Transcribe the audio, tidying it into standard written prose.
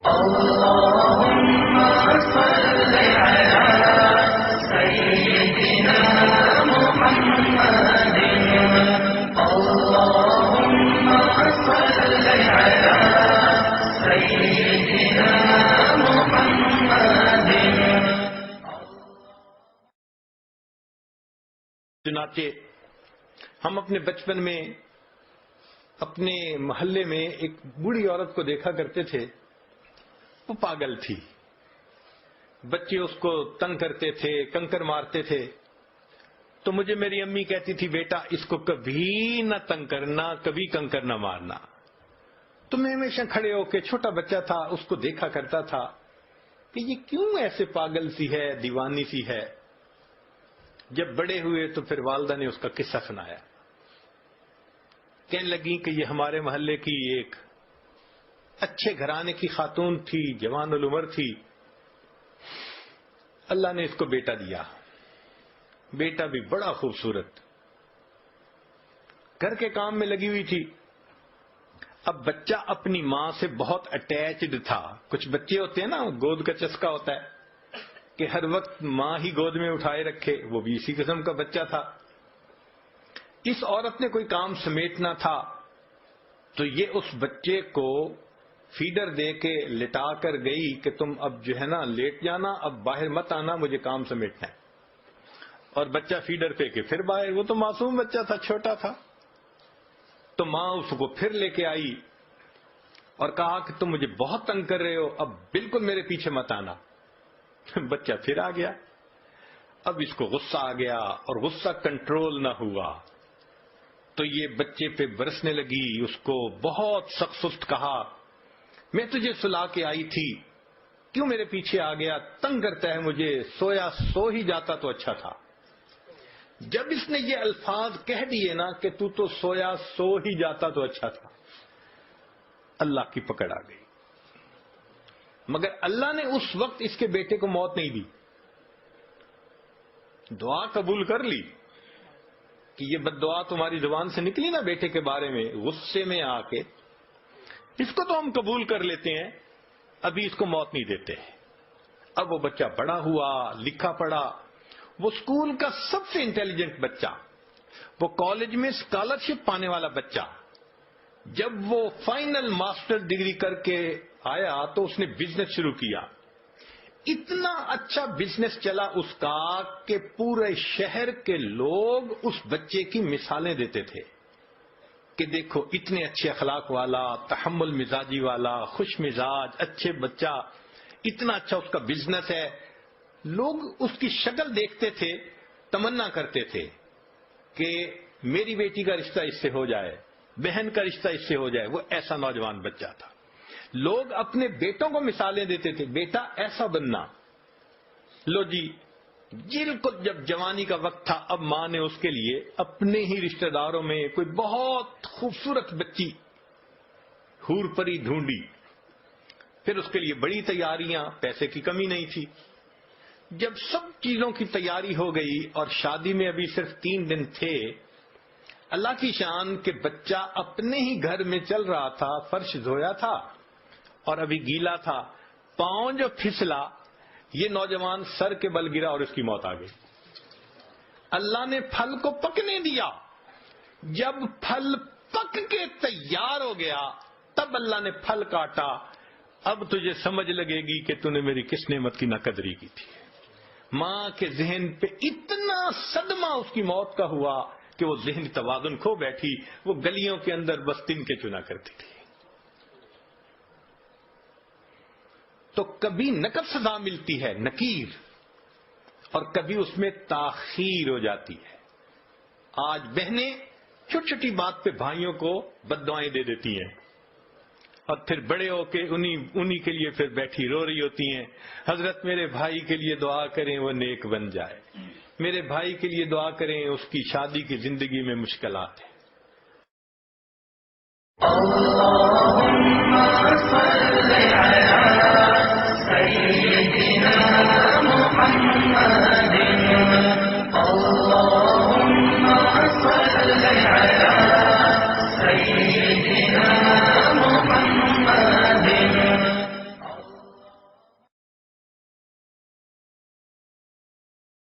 اللهم صل على سيدنا محمد اللهم صل على سيدنا محمد. چنانچہ ہم اپنے بچپن میں اپنے محلے میں ایک بوڑھی عورت کو دیکھا کرتے تھے. وہ پاگل تھی. بچے اس کو تنگ کرتے تھے, کنکر مارتے تھے. تو مجھے میری امی کہتی تھی, بیٹا اس کو کبھی نہ تنگ کرنا, کبھی کنکر نہ مارنا. تو میں ہمیشہ کھڑے ہو کے, چھوٹا بچہ تھا, اس کو دیکھا کرتا تھا کہ یہ کیوں ایسے پاگل سی ہے, دیوانی سی ہے. جب بڑے ہوئے تو پھر والدہ نے اس کا قصہ سنایا. کہنے لگی کہ یہ ہمارے محلے کی ایک اچھے گھرانے کی خاتون تھی, جوان العمر تھی. اللہ نے اس کو بیٹا دیا. بیٹا بھی بڑا خوبصورت, گھر کے کام میں لگی ہوئی تھی. اب بچہ اپنی ماں سے بہت اٹیچڈ تھا. کچھ بچے ہوتے ہیں نا, گود کا چسکا ہوتا ہے کہ ہر وقت ماں ہی گود میں اٹھائے رکھے. وہ بھی اسی قسم کا بچہ تھا. اس عورت نے کوئی کام سمیٹنا تھا تو یہ اس بچے کو فیڈر دے کے لٹا کر گئی کہ تم اب جو ہے نا لیٹ جانا, اب باہر مت آنا, مجھے کام سمیٹنا ہے. اور بچہ فیڈر پہ کے پھر باہر. وہ تو معصوم بچہ تھا, چھوٹا تھا. تو ماں اس کو پھر لے کے آئی اور کہا کہ تم مجھے بہت تنگ کر رہے ہو, اب بالکل میرے پیچھے مت آنا. بچہ پھر آ گیا. اب اس کو غصہ آ گیا اور غصہ کنٹرول نہ ہوا تو یہ بچے پہ برسنے لگی. اس کو بہت سخت سست کہا, میں تجھے سلا کے آئی تھی, کیوں میرے پیچھے آ گیا, تنگ کرتا ہے مجھے, سویا سو ہی جاتا تو اچھا تھا. جب اس نے یہ الفاظ کہہ دیے نا کہ تو سویا سو ہی جاتا تو اچھا تھا, اللہ کی پکڑ آ گئی. مگر اللہ نے اس وقت اس کے بیٹے کو موت نہیں دی. دعا قبول کر لی کہ یہ بد دعا تمہاری زبان سے نکلی نا بیٹے کے بارے میں, غصے میں آ کے, اس کو تو ہم قبول کر لیتے ہیں, ابھی اس کو موت نہیں دیتے. اب وہ بچہ بڑا ہوا, لکھا پڑھا, وہ اسکول کا سب سے انٹیلیجنٹ بچہ, وہ کالج میں اسکالرشپ پانے والا بچہ. جب وہ فائنل ماسٹر ڈگری کر کے آیا تو اس نے بزنس شروع کیا. اتنا اچھا بزنس چلا اس کا کہ پورے شہر کے لوگ اس بچے کی مثالیں دیتے تھے کہ دیکھو اتنے اچھے اخلاق والا, تحمل مزاجی والا, خوش مزاج, اچھے بچہ, اتنا اچھا اس کا بزنس ہے. لوگ اس کی شکل دیکھتے تھے, تمنا کرتے تھے کہ میری بیٹی کا رشتہ اس سے ہو جائے, بہن کا رشتہ اس سے ہو جائے. وہ ایسا نوجوان بچہ تھا. لوگ اپنے بیٹوں کو مثالیں دیتے تھے, بیٹا ایسا بننا. لو جی, بالکل جب جوانی کا وقت تھا, اب ماں نے اس کے لیے اپنے ہی رشتہ داروں میں کوئی بہت خوبصورت بچی حور پری ڈھونڈی. پھر اس کے لیے بڑی تیاریاں, پیسے کی کمی نہیں تھی. جب سب چیزوں کی تیاری ہو گئی اور شادی میں ابھی صرف 3 دن تھے, اللہ کی شان کہ بچہ اپنے ہی گھر میں چل رہا تھا, فرش دھویا تھا اور ابھی گیلا تھا, پاؤں جو پھسلا, یہ نوجوان سر کے بل گرا اور اس کی موت آ گئی. اللہ نے پھل کو پکنے دیا. جب پھل پک کے تیار ہو گیا تب اللہ نے پھل کاٹا. اب تجھے سمجھ لگے گی کہ تو نے میری کس نعمت کی ناقدری کی تھی. ماں کے ذہن پہ اتنا صدمہ اس کی موت کا ہوا کہ وہ ذہنی توازن کھو بیٹھی. وہ گلیوں کے اندر بس تن کے چنا کرتی تھی. تو کبھی نقد سزا ملتی ہے, نکیر, اور کبھی اس میں تاخیر ہو جاتی ہے. آج بہنیں چھوٹی چھوٹی بات پہ بھائیوں کو بد دعائیں دے دیتی ہیں اور پھر بڑے ہو کے انہی کے لیے پھر بیٹھی رو رہی ہوتی ہیں, حضرت میرے بھائی کے لیے دعا کریں وہ نیک بن جائے, میرے بھائی کے لیے دعا کریں اس کی شادی کی زندگی میں مشکلات ہیں.